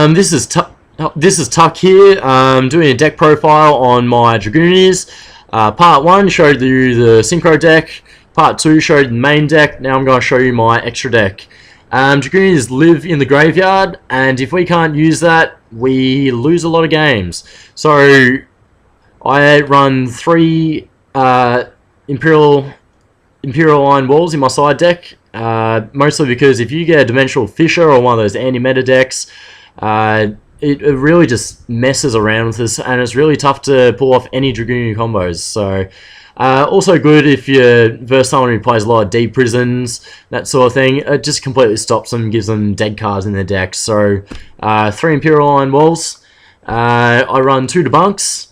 This is Tuck here, doing a deck profile on my Dragunities. Part 1 showed you the Synchro deck, Part 2 showed the main deck, now I'm going to show you my extra deck. Dragunities live in the graveyard, and if we can't use that, we lose a lot of games. So, I run 3 Imperial Iron Walls in my side deck, mostly because if you get a Dimensional Fissure or one of those anti-meta decks, it really just messes around with this, and it's really tough to pull off any Dragunity combos. So, also good if you're versus someone who plays a lot of deep prisons, that sort of thing. It just completely stops them, gives them dead cards in their deck. So, 3 Imperial Iron Walls. I run 2 debunks.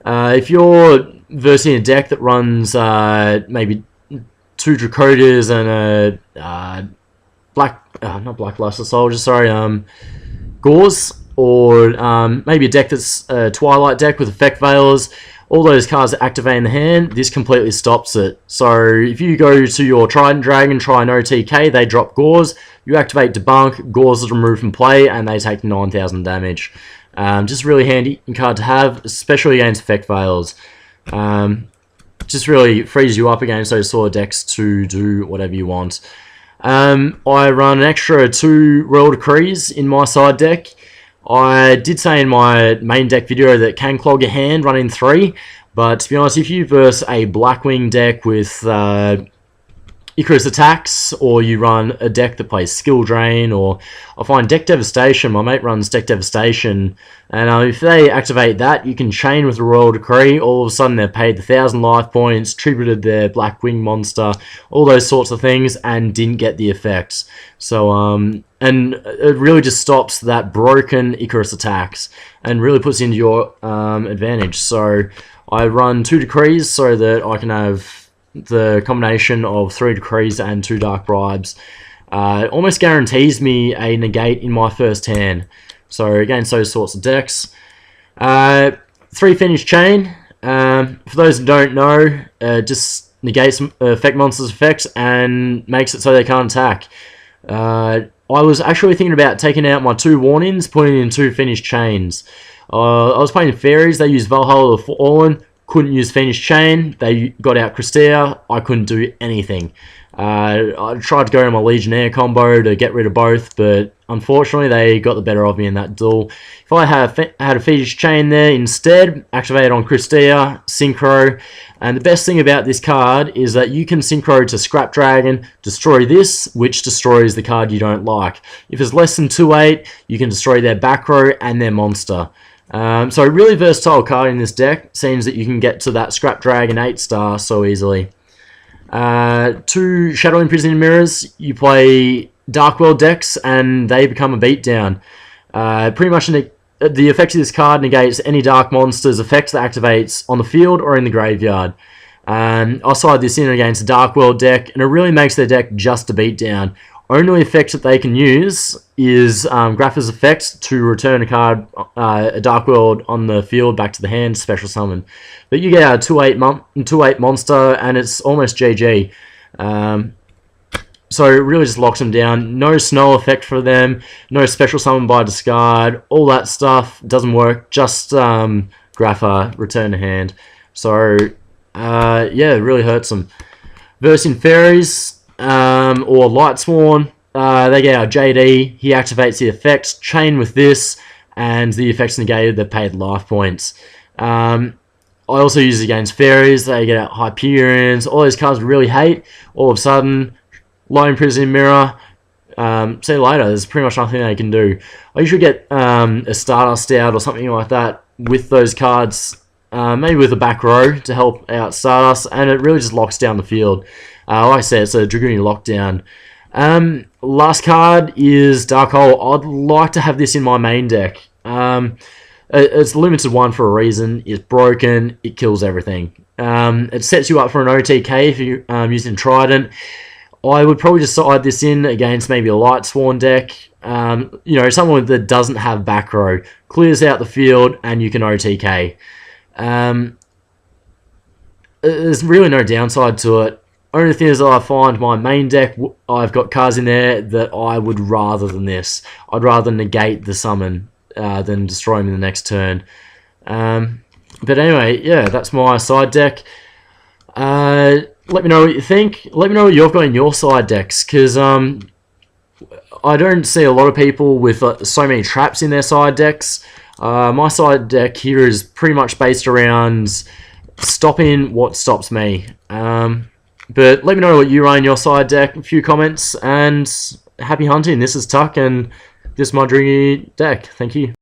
If you're versing a deck that runs maybe 2 Dracotas and a not Blackluster Soldier, sorry, Gauze, or maybe a deck that's a Twilight deck with Effect Veilers, all those cards that activate in the hand, this completely stops it. So if you go to your Trident Dragon, try an OTK, they drop Gauze, you activate Debunk, Gauze is removed from play, and they take 9,000 damage. Just really handy card to have, especially against Effect Veilers. Just really frees you up against those sort of decks to do whatever you want. I run an extra 2 Royal Decrees in my side deck. I did say in my main deck video that can clog your hand running 3, but to be honest, if you verse a Blackwing deck with Icarus Attacks, or you run a deck that plays Skill Drain, or I find Deck Devastation, my mate runs Deck Devastation, and if they activate that, you can chain with a Royal Decree. All of a sudden they've paid the 1,000 life points, tributed their Blackwing monster, all those sorts of things, and didn't get the effects. So, and it really just stops that broken Icarus Attacks, and really puts into your advantage. So, I run 2 Decrees so that I can have the combination of 3 Decrees and 2 Dark Bribes. It almost guarantees me a negate in my first hand. So against those sorts of decks. 3 Finish Chain. For those who don't know, just negates effect monsters' effects and makes it so they can't attack. I was actually thinking about taking out my 2 Warnings, putting in 2 Finish Chains. I was playing Fairies, they used Valhalla the Fallen. Couldn't use Finish Chain, they got out Christea, I couldn't do anything. I tried to go to my Legionnaire combo to get rid of both, but unfortunately they got the better of me in that duel. If I had a Finish Chain there instead, activate on Christea, Synchro, and the best thing about this card is that you can Synchro to Scrap Dragon, destroy this, which destroys the card you don't like. If it's less than 2/8, you can destroy their back row and their monster. So a really versatile card in this deck, seems that you can get to that Scrap Dragon 8-star so easily. 2 Shadow Imprisoning Mirrors, you play Dark World decks and they become a beatdown. Pretty much the effect of this card negates any Dark Monster's effects that activates on the field or in the graveyard. I'll side this in against a Dark World deck, and it really makes their deck just a beatdown. Only effect that they can use is Grapha's effect to return a card, a Dark World on the field back to the hand, special summon. But you get a 2/8 monster, and it's almost GG. So it really just locks them down. No snow effect for them, no special summon by discard, all that stuff doesn't work. Just Grapha, return to hand. So yeah, it really hurts them. Versing Fairies. Or Lightsworn, they get our JD, he activates the effects, chain with this, and the effects negated, they're paid life points. I also use it against Fairies, they get out Hyperions, all those cards we really hate, all of a sudden, Lone Prison Mirror, see you later, there's pretty much nothing they can do. I usually get a Stardust out or something like that with those cards, maybe with a back row to help out Stardust, and it really just locks down the field. Like I said, it's a Dragunity lockdown. Last card is Dark Hole. I'd like to have this in my main deck. It's a limited one for a reason. It's broken. It kills everything. It sets you up for an OTK if you're using Trident. I would probably just side this in against maybe a Lightsworn deck. You know, someone that doesn't have back row. Clears out the field and you can OTK. There's really no downside to it. Only thing is that I find my main deck, I've got cards in there that I would rather than this. I'd rather negate the summon than destroy him in the next turn. But anyway, yeah, that's my side deck. Let me know what you think. Let me know what you've got in your side decks, because I don't see a lot of people with so many traps in their side decks. My side deck here is pretty much based around stopping what stops me. But let me know what you run in your side deck, a few comments, and happy hunting. This is Tuck, and this is my Draguinity deck. Thank you.